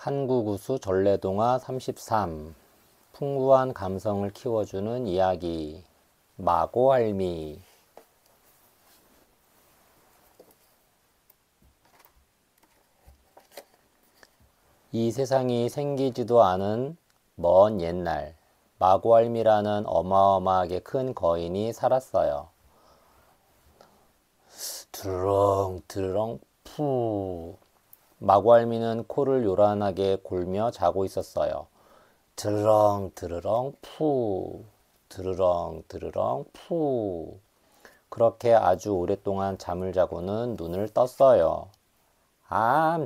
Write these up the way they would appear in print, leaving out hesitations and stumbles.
한국우수 전래동화 33 풍부한 감성을 키워주는 이야기 마고할미. 이 세상이 생기지도 않은 먼 옛날 마고할미라는 어마어마하게 큰 거인이 살았어요. 드렁 드렁 푸. 마고할미는 코를 요란하게 골며 자고 있었어요. 드르렁 드르렁 푸. 드르렁 드르렁 푸. 그렇게 아주 오랫동안 잠을 자고는 눈을 떴어요.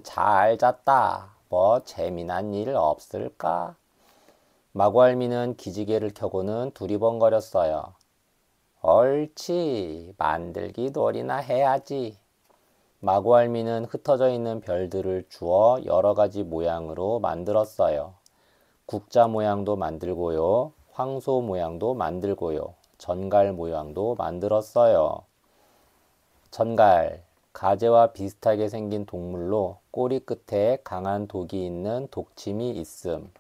잘 잤다. 뭐 재미난 일 없을까? 마고할미는 기지개를 켜고는 두리번거렸어요. 옳지, 만들기 놀이나 해야지. 마고할미는 흩어져 있는 별들을 주워 여러 가지 모양으로 만들었어요. 국자 모양도 만들고요. 황소 모양도 만들고요. 전갈 모양도 만들었어요. 전갈, 가재와 비슷하게 생긴 동물로 꼬리 끝에 강한 독이 있는 독침이 있음.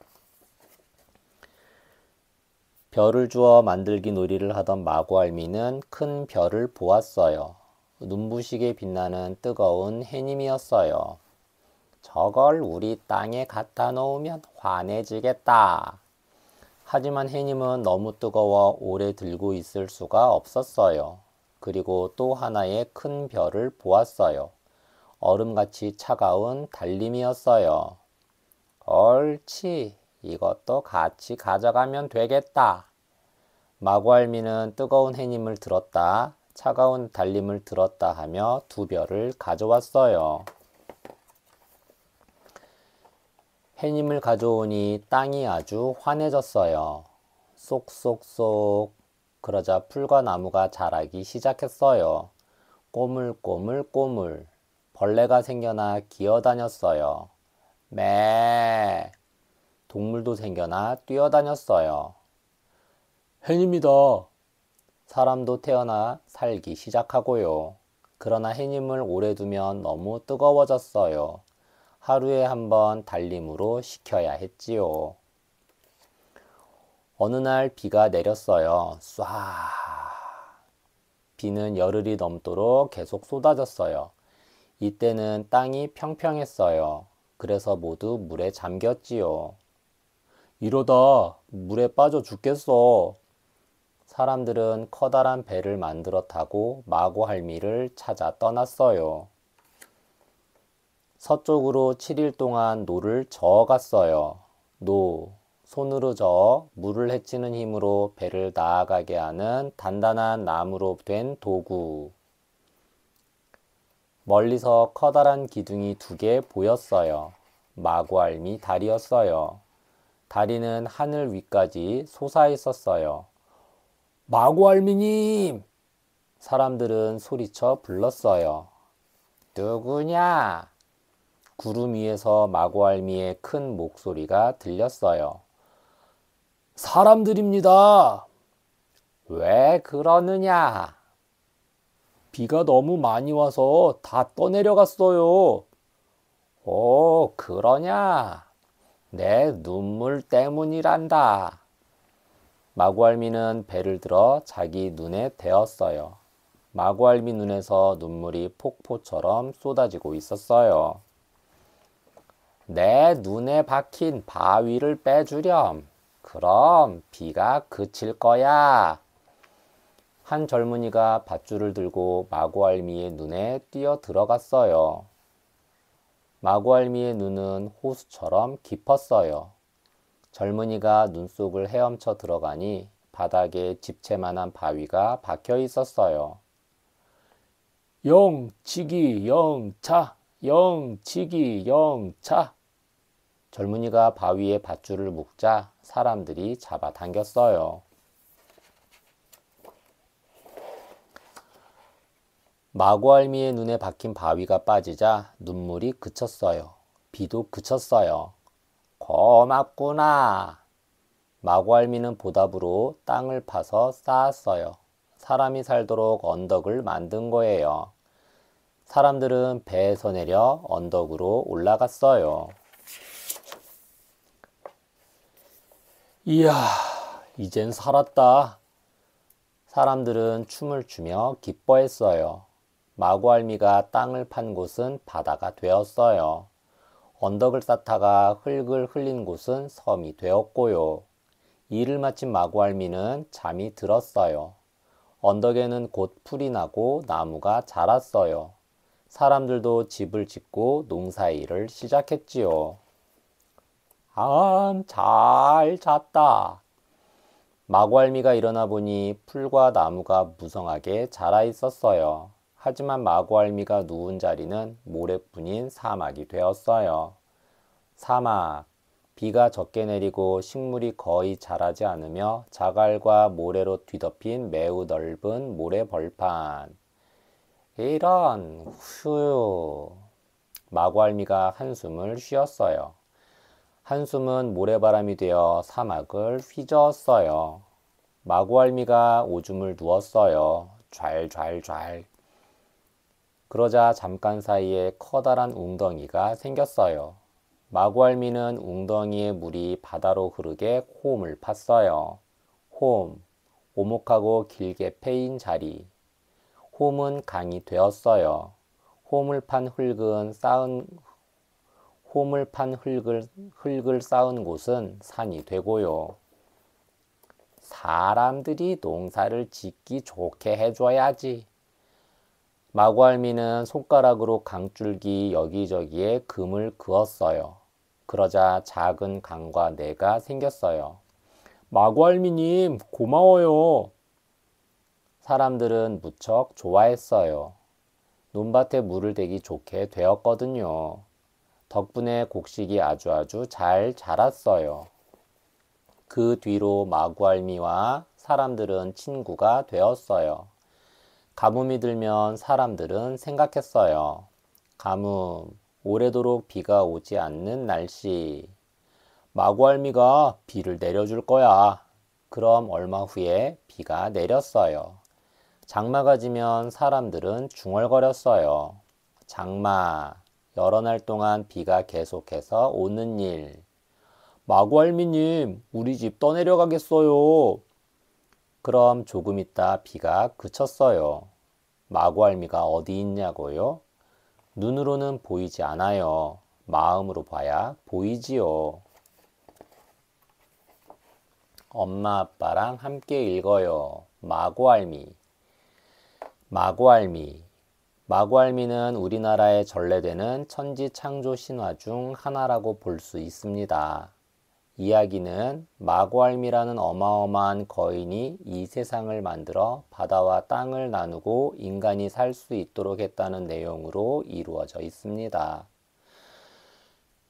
별을 주어 만들기 놀이를 하던 마고할미는 큰 별을 보았어요. 눈부시게 빛나는 뜨거운 해님이었어요. 저걸 우리 땅에 갖다 놓으면 환해지겠다. 하지만 해님은 너무 뜨거워 오래 들고 있을 수가 없었어요. 그리고 또 하나의 큰 별을 보았어요. 얼음같이 차가운 달림이었어요. 옳지, 이것도 같이 가져가면 되겠다. 마고할미는 뜨거운 해님을 들었다, 차가운 달림을 들었다 하며 두 별을 가져왔어요. 해님을 가져오니 땅이 아주 환해졌어요. 쏙쏙쏙. 그러자 풀과 나무가 자라기 시작했어요. 꼬물꼬물꼬물. 벌레가 생겨나 기어다녔어요. 매. 동물도 생겨나 뛰어다녔어요. 해님이다. 사람도 태어나 살기 시작하고요. 그러나 해님을 오래 두면 너무 뜨거워졌어요. 하루에 한 번 달림으로 식혀야 했지요. 어느 날 비가 내렸어요. 쏴. 비는 열흘이 넘도록 계속 쏟아졌어요. 이때는 땅이 평평했어요. 그래서 모두 물에 잠겼지요. 이러다 물에 빠져 죽겠어. 사람들은 커다란 배를 만들어 타고 마고할미를 찾아 떠났어요. 서쪽으로 7일 동안 노를 저어갔어요. 손으로 저어 물을 헤치는 힘으로 배를 나아가게 하는 단단한 나무로 된 도구. 멀리서 커다란 기둥이 2개 보였어요. 마고할미 다리였어요. 다리는 하늘 위까지 솟아 있었어요. 마고할미님! 사람들은 소리쳐 불렀어요. 누구냐? 구름 위에서 마고할미의 큰 목소리가 들렸어요. 사람들입니다. 왜 그러느냐? 비가 너무 많이 와서 다 떠내려갔어요. 오, 그러냐? 내 눈물 때문이란다. 마고할미는 배를 들어 자기 눈에 대었어요. 마고할미 눈에서 눈물이 폭포처럼 쏟아지고 있었어요. 내 눈에 박힌 바위를 빼주렴. 그럼 비가 그칠 거야. 한 젊은이가 밧줄을 들고 마고할미의 눈에 뛰어 들어갔어요. 마고할미의 눈은 호수처럼 깊었어요. 젊은이가 눈 속을 헤엄쳐 들어가니 바닥에 집채만한 바위가 박혀 있었어요. 영치기 영차, 영치기 영차. 젊은이가 바위에 밧줄을 묶자 사람들이 잡아당겼어요. 마고할미의 눈에 박힌 바위가 빠지자 눈물이 그쳤어요. 비도 그쳤어요. 고맙구나. 마고할미는 보답으로 땅을 파서 쌓았어요. 사람이 살도록 언덕을 만든 거예요. 사람들은 배에서 내려 언덕으로 올라갔어요. 이야, 이젠 살았다. 사람들은 춤을 추며 기뻐했어요. 마구알미가 땅을 판 곳은 바다가 되었어요. 언덕을 쌓다가 흙을 흘린 곳은 섬이 되었고요. 일을 마친 마구알미는 잠이 들었어요. 언덕에는 곧 풀이 나고 나무가 자랐어요. 사람들도 집을 짓고 농사일을 시작했지요. 잘 잤다. 마구알미가 일어나 보니 풀과 나무가 무성하게 자라 있었어요. 하지만 마구알미가 누운 자리는 모래뿐인 사막이 되었어요. 사막, 비가 적게 내리고 식물이 거의 자라지 않으며 자갈과 모래로 뒤덮인 매우 넓은 모래 벌판. 이런, 휴. 마구알미가 한숨을 쉬었어요. 한숨은 모래바람이 되어 사막을 휘저었어요. 마구알미가 오줌을 누웠어요. 좔좔좔. 그러자 잠깐 사이에 커다란 웅덩이가 생겼어요. 마구알미는 웅덩이의 물이 바다로 흐르게 홈을 팠어요. 홈, 오목하고 길게 패인 자리. 홈은 강이 되었어요. 홈을 판 흙을 쌓은 곳은 산이 되고요. 사람들이 농사를 짓기 좋게 해줘야지. 마구알미는 손가락으로 강줄기 여기저기에 금을 그었어요. 그러자 작은 강과 내가 생겼어요. 마구알미님, 고마워요. 사람들은 무척 좋아했어요. 논밭에 물을 대기 좋게 되었거든요. 덕분에 곡식이 아주 잘 자랐어요. 그 뒤로 마구알미와 사람들은 친구가 되었어요. 가뭄이 들면 사람들은 생각했어요. 가뭄, 오래도록 비가 오지 않는 날씨. 마구알미가 비를 내려줄 거야. 그럼 얼마 후에 비가 내렸어요. 장마가 지면 사람들은 중얼거렸어요. 장마, 여러 날 동안 비가 계속해서 오는 일. 마구알미님, 우리 집 떠내려가겠어요. 그럼 조금 있다 비가 그쳤어요. 마구알미가 어디 있냐고요? 눈으로는 보이지 않아요. 마음으로 봐야 보이지요. 엄마 아빠랑 함께 읽어요. 마구알미. 마구알미. 마구알미는 우리나라에 전래되는 천지창조 신화 중 하나라고 볼 수 있습니다. 이야기는 마구알미라는 어마어마한 거인이 이 세상을 만들어 바다와 땅을 나누고 인간이 살 수 있도록 했다는 내용으로 이루어져 있습니다.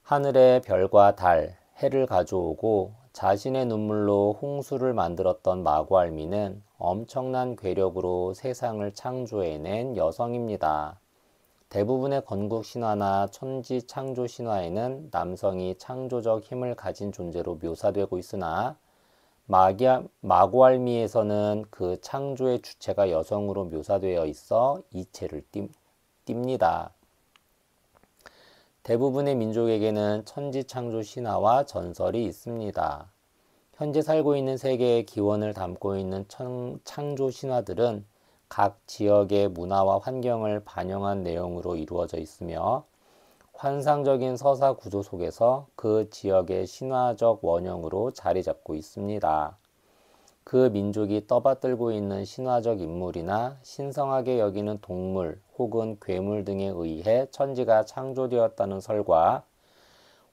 하늘의 별과 달, 해를 가져오고 자신의 눈물로 홍수를 만들었던 마구알미는 엄청난 괴력으로 세상을 창조해낸 여성입니다. 대부분의 건국 신화나 천지 창조 신화에는 남성이 창조적 힘을 가진 존재로 묘사되고 있으나 마구알미에서는 그 창조의 주체가 여성으로 묘사되어 있어 이체를 띱니다. 대부분의 민족에게는 천지 창조 신화와 전설이 있습니다. 현재 살고 있는 세계의 기원을 담고 있는 창조 신화들은 각 지역의 문화와 환경을 반영한 내용으로 이루어져 있으며 환상적인 서사 구조 속에서 그 지역의 신화적 원형으로 자리 잡고 있습니다. 그 민족이 떠받들고 있는 신화적 인물이나 신성하게 여기는 동물 혹은 괴물 등에 의해 천지가 창조되었다는 설과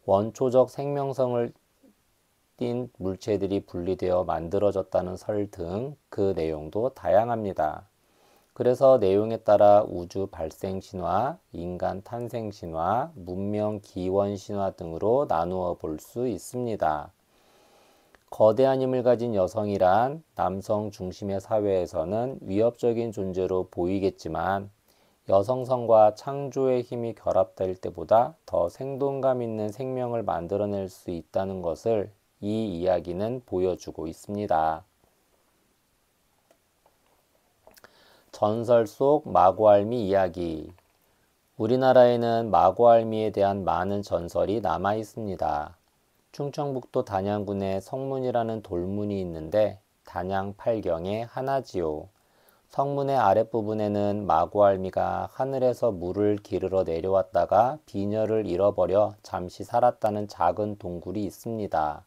원초적 생명성을 띤 물체들이 분리되어 만들어졌다는 설 등 그 내용도 다양합니다. 그래서 내용에 따라 우주 발생 신화, 인간 탄생 신화, 문명 기원 신화 등으로 나누어 볼 수 있습니다. 거대한 힘을 가진 여성이란 남성 중심의 사회에서는 위협적인 존재로 보이겠지만 여성성과 창조의 힘이 결합될 때보다 더 생동감 있는 생명을 만들어낼 수 있다는 것을 이 이야기는 보여주고 있습니다. 전설 속 마구알미 이야기. 우리나라에는 마구알미에 대한 많은 전설이 남아 있습니다. 충청북도 단양군에 성문이라는 돌문이 있는데 단양 팔경의 하나지요. 성문의 아랫부분에는 마구알미가 하늘에서 물을 기르러 내려왔다가 비녀를 잃어버려 잠시 살았다는 작은 동굴이 있습니다.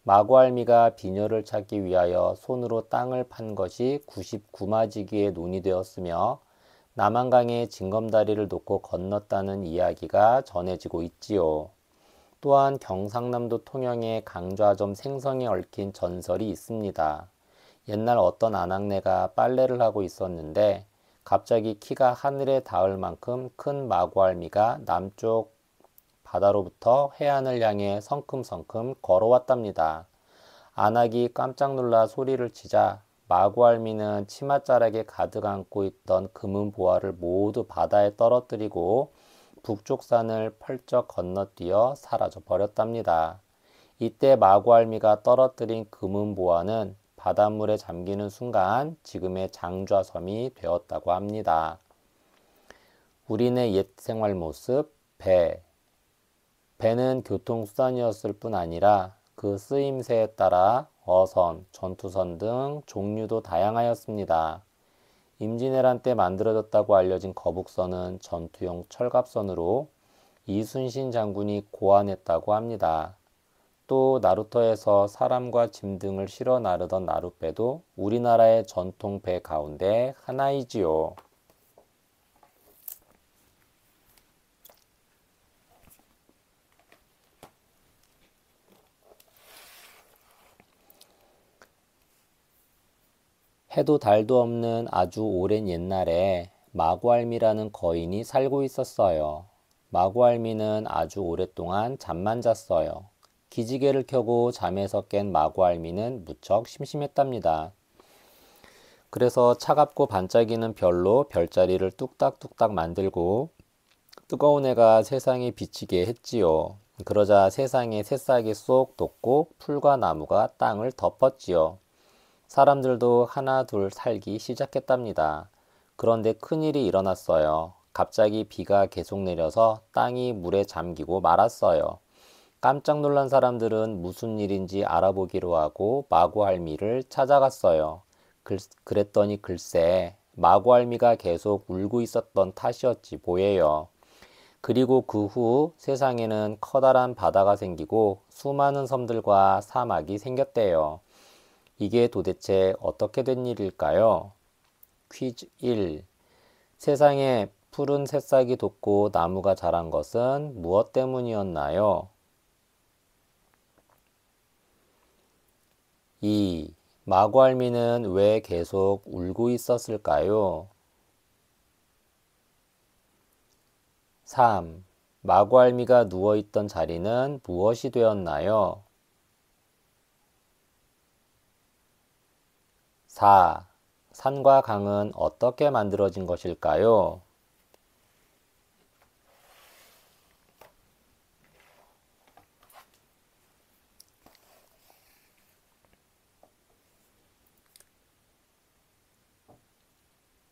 마구알미가 비녀를 찾기 위하여 손으로 땅을 판 것이 99마지기의 논이 되었으며 남한강에 징검다리를 놓고 건넜다는 이야기가 전해지고 있지요. 또한 경상남도 통영에 강좌점 생성에 얽힌 전설이 있습니다. 옛날 어떤 아낙네가 빨래를 하고 있었는데 갑자기 키가 하늘에 닿을 만큼 큰 마구알미가 남쪽 바다로부터 해안을 향해 성큼성큼 걸어왔답니다. 아낙이 깜짝 놀라 소리를 치자 마구알미는 치맛자락에 가득 안고 있던 금은 보화를 모두 바다에 떨어뜨리고 북쪽 산을 펄쩍 건너뛰어 사라져 버렸답니다. 이때 마구알미가 떨어뜨린 금은 보화는 바닷물에 잠기는 순간 지금의 장좌섬이 되었다고 합니다. 우리네 옛 생활 모습 배. 배는 교통수단이었을 뿐 아니라 그 쓰임새에 따라 어선, 전투선 등 종류도 다양하였습니다. 임진왜란 때 만들어졌다고 알려진 거북선은 전투용 철갑선으로 이순신 장군이 고안했다고 합니다. 또 나루터에서 사람과 짐 등을 실어 나르던 나룻배도 우리나라의 전통 배 가운데 하나이지요. 해도 달도 없는 아주 오랜 옛날에 마구알미라는 거인이 살고 있었어요. 마구알미는 아주 오랫동안 잠만 잤어요. 기지개를 켜고 잠에서 깬 마구알미는 무척 심심했답니다. 그래서 차갑고 반짝이는 별로 별자리를 뚝딱뚝딱 만들고 뜨거운 해가 세상에 비치게 했지요. 그러자 세상에 새싹이 쏙 돋고 풀과 나무가 땅을 덮었지요. 사람들도 하나 둘 살기 시작했답니다. 그런데 큰일이 일어났어요. 갑자기 비가 계속 내려서 땅이 물에 잠기고 말았어요. 깜짝 놀란 사람들은 무슨 일인지 알아보기로 하고 마구알미를 찾아갔어요. 그랬더니 글쎄 마구알미가 계속 울고 있었던 탓이었지 뭐예요. 그리고 그 후 세상에는 커다란 바다가 생기고 수많은 섬들과 사막이 생겼대요. 이게 도대체 어떻게 된 일일까요? 퀴즈 1. 세상에 푸른 새싹이 돋고 나무가 자란 것은 무엇 때문이었나요? 2. 마구알미는 왜 계속 울고 있었을까요? 3. 마구알미가 누워있던 자리는 무엇이 되었나요? 4. 산과 강은 어떻게 만들어진 것일까요?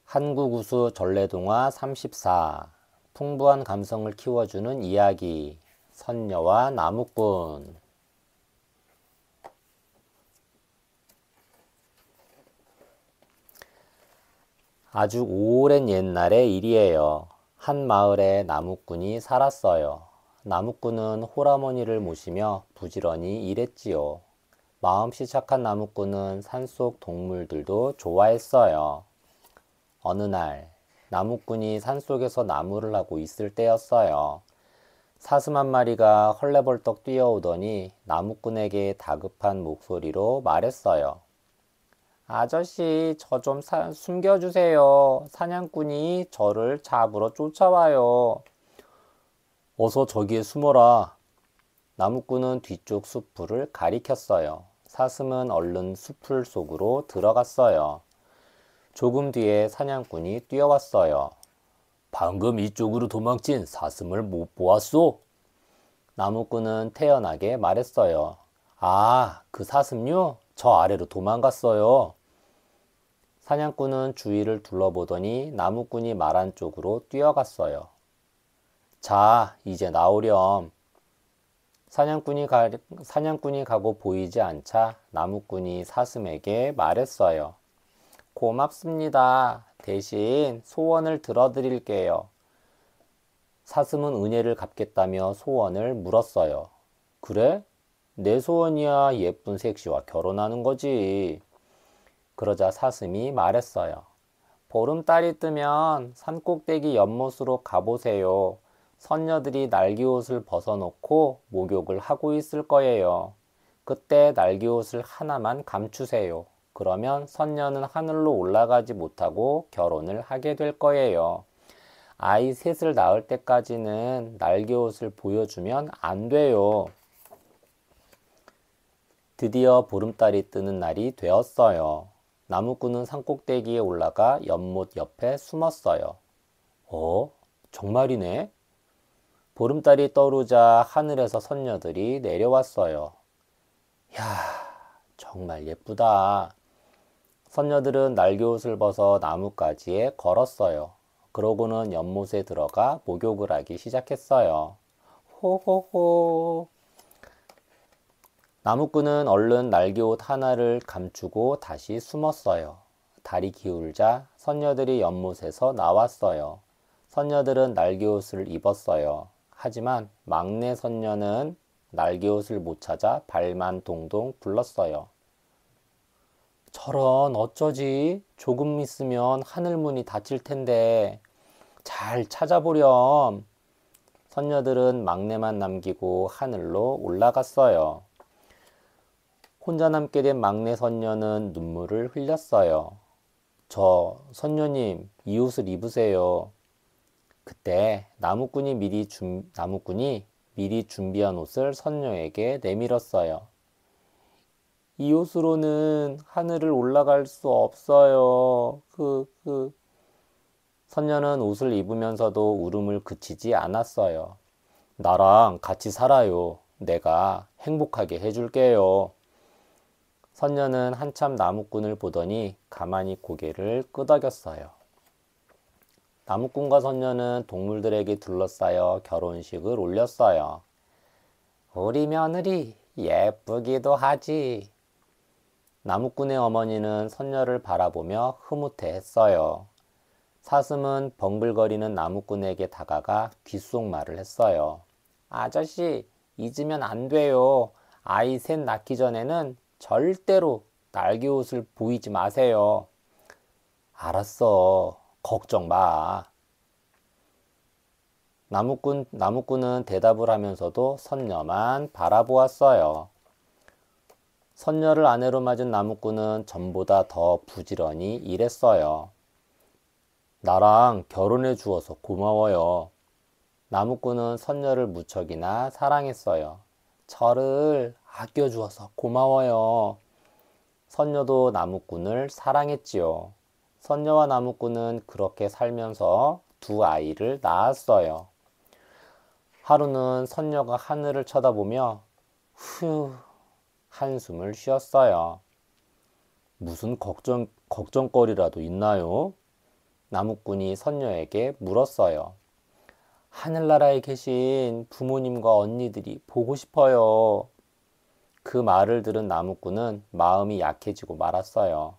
한국우수 전래동화 34. 풍부한 감성을 키워주는 이야기. 선녀와 나무꾼. 아주 오랜 옛날의 일이에요. 한 마을에 나무꾼이 살았어요. 나무꾼은 홀어머니를 모시며 부지런히 일했지요. 마음씨 착한 나무꾼은 산속 동물들도 좋아했어요. 어느 날 나무꾼이 산속에서 나무를 하고 있을 때였어요. 사슴 한 마리가 헐레벌떡 뛰어오더니 나무꾼에게 다급한 목소리로 말했어요. 아저씨, 저 좀 숨겨주세요. 사냥꾼이 저를 잡으러 쫓아와요. 어서 저기에 숨어라. 나무꾼은 뒤쪽 숲풀을 가리켰어요. 사슴은 얼른 숲풀 속으로 들어갔어요. 조금 뒤에 사냥꾼이 뛰어왔어요. 방금 이쪽으로 도망친 사슴을 못 보았소? 나무꾼은 태연하게 말했어요. 아, 그 사슴요? 저 아래로 도망갔어요. 사냥꾼은 주위를 둘러보더니 나무꾼이 말한 쪽으로 뛰어갔어요. 자, 이제 나오렴. 사냥꾼이 가고 보이지 않자 나무꾼이 사슴에게 말했어요. 고맙습니다. 대신 소원을 들어드릴게요. 사슴은 은혜를 갚겠다며 소원을 물었어요. 그래? 내 소원이야 예쁜 색시와 결혼하는 거지. 그러자 사슴이 말했어요. 보름달이 뜨면 산꼭대기 연못으로 가보세요. 선녀들이 날개옷을 벗어놓고 목욕을 하고 있을 거예요. 그때 날개옷을 하나만 감추세요. 그러면 선녀는 하늘로 올라가지 못하고 결혼을 하게 될 거예요. 아이 셋을 낳을 때까지는 날개옷을 보여주면 안 돼요. 드디어 보름달이 뜨는 날이 되었어요. 나무꾼은 산꼭대기에 올라가 연못 옆에 숨었어요. 정말이네? 보름달이 떠오르자 하늘에서 선녀들이 내려왔어요. 야, 정말 예쁘다. 선녀들은 날개옷을 벗어 나뭇가지에 걸었어요. 그러고는 연못에 들어가 목욕을 하기 시작했어요. 호호호. 나무꾼은 얼른 날개옷 하나를 감추고 다시 숨었어요. 달이 기울자 선녀들이 연못에서 나왔어요. 선녀들은 날개옷을 입었어요. 하지만 막내 선녀는 날개옷을 못 찾아 발만 동동 굴렀어요. 저런 어쩌지? 조금 있으면 하늘문이 닫힐 텐데 잘 찾아보렴. 선녀들은 막내만 남기고 하늘로 올라갔어요. 혼자 남게 된 막내 선녀는 눈물을 흘렸어요. 저 선녀님, 이 옷을 입으세요. 그때 나무꾼이 미리 준비한 옷을 선녀에게 내밀었어요. 이 옷으로는 하늘을 올라갈 수 없어요. 선녀는 옷을 입으면서도 울음을 그치지 않았어요. 나랑 같이 살아요. 내가 행복하게 해줄게요. 선녀는 한참 나무꾼을 보더니 가만히 고개를 끄덕였어요. 나무꾼과 선녀는 동물들에게 둘러싸여 결혼식을 올렸어요. 우리 며느리 예쁘기도 하지. 나무꾼의 어머니는 선녀를 바라보며 흐뭇해했어요. 사슴은 벙글거리는 나무꾼에게 다가가 귓속말을 했어요. 아저씨, 잊으면 안 돼요. 아이 셋 낳기 전에는 절대로 날개옷을 보이지 마세요. 알았어. 걱정 마. 나무꾼은 대답을 하면서도 선녀만 바라보았어요. 선녀를 아내로 맞은 나무꾼은 전보다 더 부지런히 일했어요. 나랑 결혼해 주어서 고마워요. 나무꾼은 선녀를 무척이나 사랑했어요. 저를 아껴주어서 고마워요. 선녀도 나무꾼을 사랑했지요. 선녀와 나무꾼은 그렇게 살면서 두 아이를 낳았어요. 하루는 선녀가 하늘을 쳐다보며 휴 한숨을 쉬었어요. 무슨 걱정거리라도 있나요? 나무꾼이 선녀에게 물었어요. 하늘나라에 계신 부모님과 언니들이 보고 싶어요. 그 말을 들은 나무꾼은 마음이 약해지고 말았어요.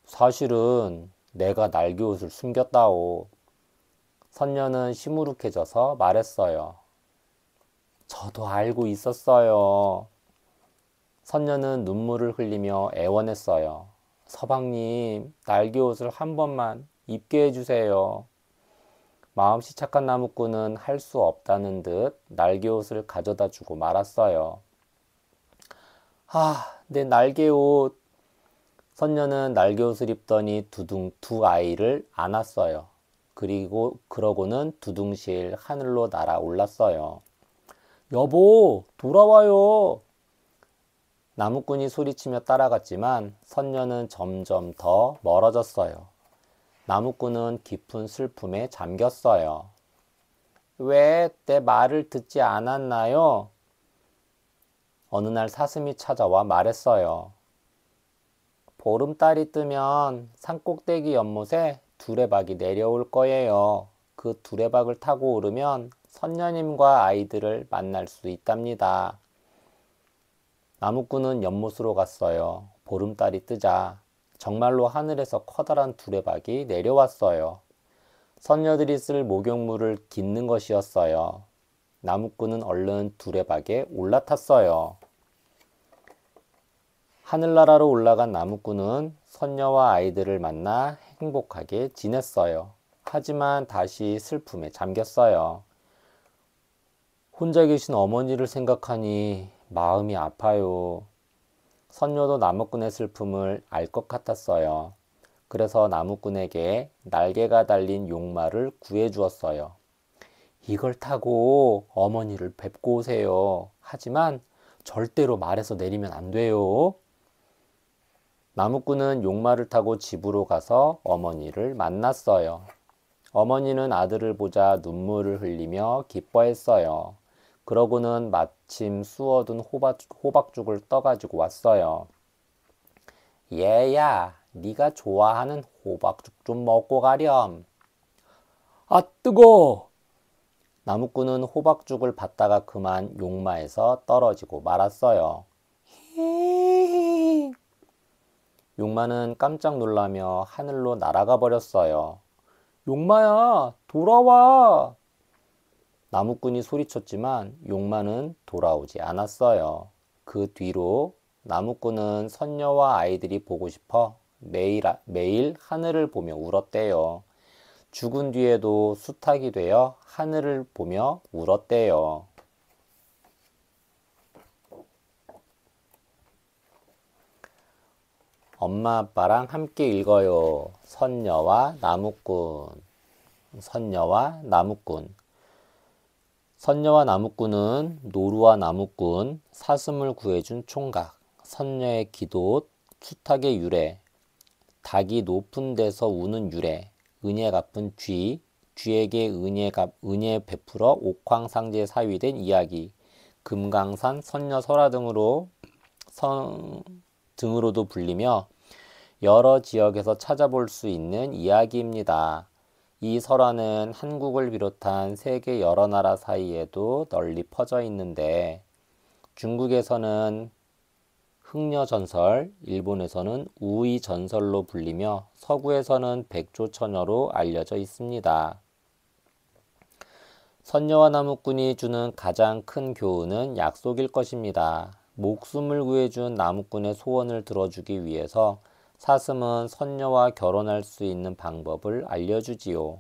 사실은 내가 날개옷을 숨겼다오. 선녀는 시무룩해져서 말했어요. 저도 알고 있었어요. 선녀는 눈물을 흘리며 애원했어요. 서방님, 날개옷을 한 번만 입게 해주세요. 마음씨 착한 나무꾼은 할 수 없다는 듯 날개옷을 가져다 주고 말았어요. 내 날개옷. 선녀는 날개옷을 입더니 두 아이를 안았어요. 그러고는 두둥실 하늘로 날아올랐어요. 여보, 돌아와요. 나무꾼이 소리치며 따라갔지만 선녀는 점점 더 멀어졌어요. 나무꾼은 깊은 슬픔에 잠겼어요. 왜 내 말을 듣지 않았나요? 어느 날 사슴이 찾아와 말했어요. 보름달이 뜨면 산꼭대기 연못에 두레박이 내려올 거예요. 그 두레박을 타고 오르면 선녀님과 아이들을 만날 수 있답니다. 나무꾼은 연못으로 갔어요. 보름달이 뜨자 정말로 하늘에서 커다란 두레박이 내려왔어요. 선녀들이 쓸 목욕물을 깃는 것이었어요. 나무꾼은 얼른 두레박에 올라탔어요. 하늘나라로 올라간 나무꾼은 선녀와 아이들을 만나 행복하게 지냈어요. 하지만 다시 슬픔에 잠겼어요. 혼자 계신 어머니를 생각하니 마음이 아파요. 선녀도 나무꾼의 슬픔을 알 것 같았어요. 그래서 나무꾼에게 날개가 달린 용마를 구해주었어요. 이걸 타고 어머니를 뵙고 오세요. 하지만 절대로 말에서 내리면 안 돼요. 나무꾼은 용마를 타고 집으로 가서 어머니를 만났어요. 어머니는 아들을 보자 눈물을 흘리며 기뻐했어요. 그러고는 마침 쑤어둔 호박죽을 떠가지고 왔어요. 얘야, 네가 좋아하는 호박죽 좀 먹고 가렴. 아, 뜨거! 나무꾼은 호박죽을 받다가 그만 용마에서 떨어지고 말았어요. 용마는 깜짝 놀라며 하늘로 날아가 버렸어요. 용마야, 돌아와! 나무꾼이 소리쳤지만 용마는 돌아오지 않았어요. 그 뒤로 나무꾼은 선녀와 아이들이 보고 싶어 매일 하늘을 보며 울었대요. 죽은 뒤에도 수탉이 되어 하늘을 보며 울었대요. 엄마 아빠랑 함께 읽어요. 선녀와 나무꾼. 선녀와 나무꾼. 선녀와 나무꾼은 노루와 나무꾼, 사슴을 구해준 총각, 선녀의 기도, 수탉의 유래, 닭이 높은 데서 우는 유래, 은혜 갚은 쥐, 쥐에게 은혜 베풀어 옥황상제 사위된 이야기, 금강산 선녀 설화 등으로도 불리며 여러 지역에서 찾아볼 수 있는 이야기입니다. 이 설화는 한국을 비롯한 세계 여러 나라 사이에도 널리 퍼져 있는데 중국에서는 흥려전설, 일본에서는 우의전설로 불리며 서구에서는 백조처녀로 알려져 있습니다. 선녀와 나무꾼이 주는 가장 큰 교훈은 약속일 것입니다. 목숨을 구해준 나무꾼의 소원을 들어주기 위해서 사슴은 선녀와 결혼할 수 있는 방법을 알려주지요.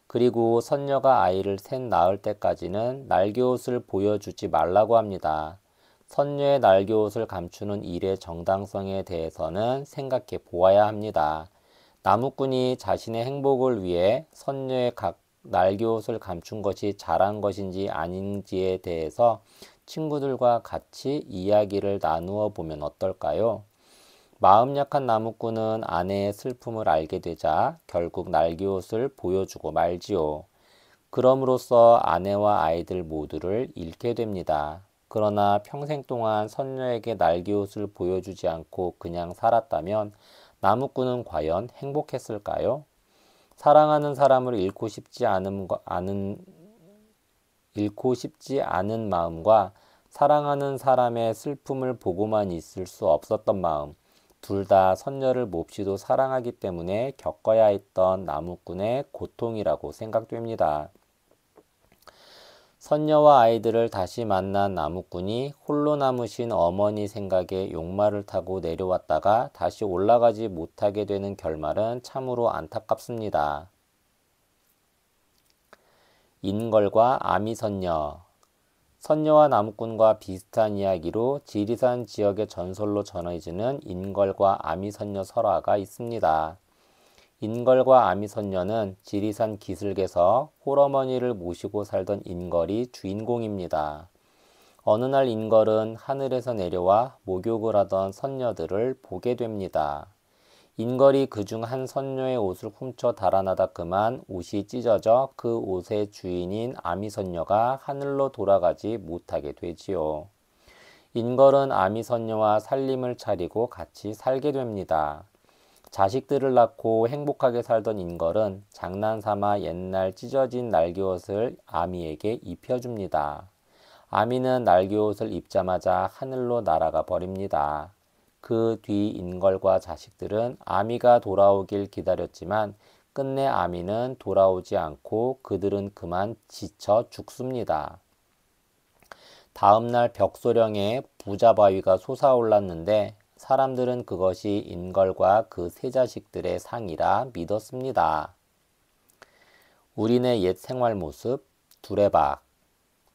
그리고 선녀가 아이를 셋 낳을 때까지는 날개옷을 보여주지 말라고 합니다. 선녀의 날개옷을 감추는 일의 정당성에 대해서는 생각해 보아야 합니다. 나무꾼이 자신의 행복을 위해 선녀의 날개옷을 감춘 것이 잘한 것인지 아닌지에 대해서 친구들과 같이 이야기를 나누어 보면 어떨까요? 마음 약한 나무꾼은 아내의 슬픔을 알게 되자 결국 날개옷을 보여주고 말지요. 그럼으로써 아내와 아이들 모두를 잃게 됩니다. 그러나 평생 동안 선녀에게 날개옷을 보여주지 않고 그냥 살았다면 나무꾼은 과연 행복했을까요? 사랑하는 사람을 잃고 싶지 않은 마음과 사랑하는 사람의 슬픔을 보고만 있을 수 없었던 마음, 둘 다 선녀를 몹시도 사랑하기 때문에 겪어야 했던 나무꾼의 고통이라고 생각됩니다. 선녀와 아이들을 다시 만난 나무꾼이 홀로 남으신 어머니 생각에 용마를 타고 내려왔다가 다시 올라가지 못하게 되는 결말은 참으로 안타깝습니다. 인걸과 아미선녀. 선녀와 나무꾼과 비슷한 이야기로 지리산 지역의 전설로 전해지는 인걸과 아미선녀 설화가 있습니다. 인걸과 아미선녀는 지리산 기슭에서 홀어머니를 모시고 살던 인걸이 주인공입니다. 어느 날 인걸은 하늘에서 내려와 목욕을 하던 선녀들을 보게 됩니다. 인걸이 그중 한 선녀의 옷을 훔쳐 달아나다 그만 옷이 찢어져 그 옷의 주인인 아미선녀가 하늘로 돌아가지 못하게 되지요. 인걸은 아미선녀와 살림을 차리고 같이 살게 됩니다. 자식들을 낳고 행복하게 살던 인걸은 장난삼아 옛날 찢어진 날개옷을 아미에게 입혀줍니다. 아미는 날개옷을 입자마자 하늘로 날아가 버립니다. 그 뒤 인걸과 자식들은 아미가 돌아오길 기다렸지만 끝내 아미는 돌아오지 않고 그들은 그만 지쳐 죽습니다. 다음날 벽소령에 부자 바위가 솟아올랐는데 사람들은 그것이 인걸과 그 세 자식들의 상이라 믿었습니다. 우리네 옛 생활 모습 두레박.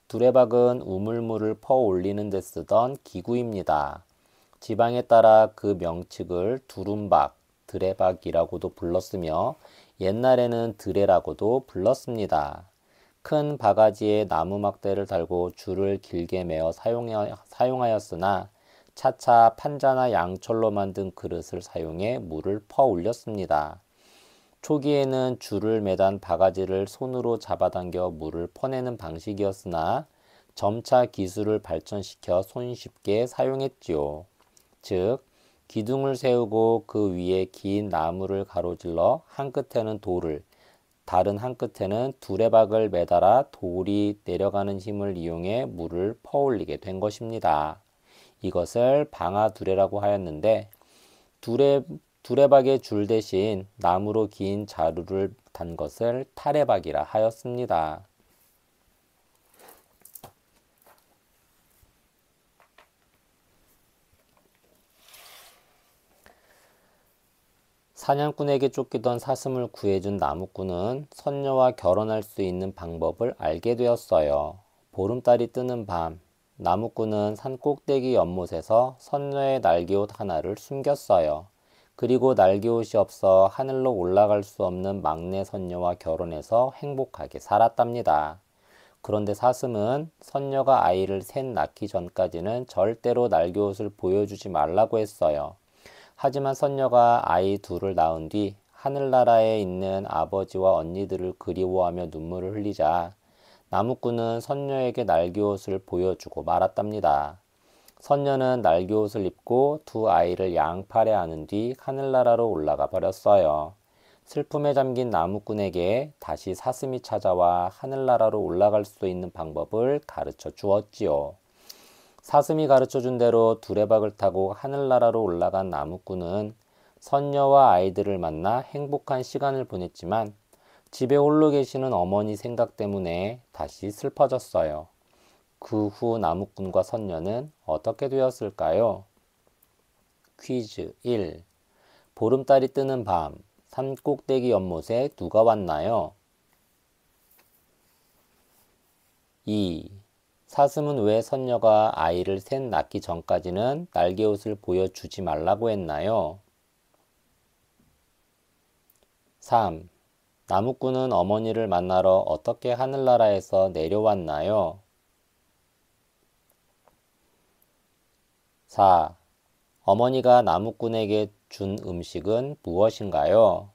두레박은 우물물을 퍼올리는 데 쓰던 기구입니다. 지방에 따라 그 명칭을 두rum박, 드레박이라고도 불렀으며 옛날에는 드레라고도 불렀습니다. 큰 바가지에 나무 막대를 달고 줄을 길게 매어 사용하였으나 차차 판자나 양철로 만든 그릇을 사용해 물을 퍼올렸습니다. 초기에는 줄을 매단 바가지를 손으로 잡아당겨 물을 퍼내는 방식이었으나 점차 기술을 발전시켜 손쉽게 사용했지요. 즉, 기둥을 세우고 그 위에 긴 나무를 가로질러 한 끝에는 돌을, 다른 한 끝에는 두레박을 매달아 돌이 내려가는 힘을 이용해 물을 퍼올리게 된 것입니다. 이것을 방아두레라고 하였는데 두레박의 줄 대신 나무로 긴 자루를 단 것을 타레박이라 하였습니다. 사냥꾼에게 쫓기던 사슴을 구해준 나무꾼은 선녀와 결혼할 수 있는 방법을 알게 되었어요. 보름달이 뜨는 밤, 나무꾼은 산 꼭대기 연못에서 선녀의 날개옷 하나를 숨겼어요. 그리고 날개옷이 없어 하늘로 올라갈 수 없는 막내 선녀와 결혼해서 행복하게 살았답니다. 그런데 사슴은 선녀가 아이를 셋 낳기 전까지는 절대로 날개옷을 보여주지 말라고 했어요. 하지만 선녀가 아이 둘을 낳은 뒤 하늘나라에 있는 아버지와 언니들을 그리워하며 눈물을 흘리자 나무꾼은 선녀에게 날개옷을 보여주고 말았답니다. 선녀는 날개옷을 입고 두 아이를 양팔에 안은 뒤 하늘나라로 올라가 버렸어요. 슬픔에 잠긴 나무꾼에게 다시 사슴이 찾아와 하늘나라로 올라갈 수 있는 방법을 가르쳐 주었지요. 사슴이 가르쳐 준 대로 두레박을 타고 하늘나라로 올라간 나무꾼은 선녀와 아이들을 만나 행복한 시간을 보냈지만 집에 홀로 계시는 어머니 생각 때문에 다시 슬퍼졌어요. 그 후 나무꾼과 선녀는 어떻게 되었을까요? 퀴즈 1. 보름달이 뜨는 밤, 산 꼭대기 연못에 누가 왔나요? 2. 사슴은 왜 선녀가 아이를 셋 낳기 전까지는 날개옷을 보여주지 말라고 했나요? 3. 나무꾼은 어머니를 만나러 어떻게 하늘나라에서 내려왔나요? 4. 어머니가 나무꾼에게 준 음식은 무엇인가요?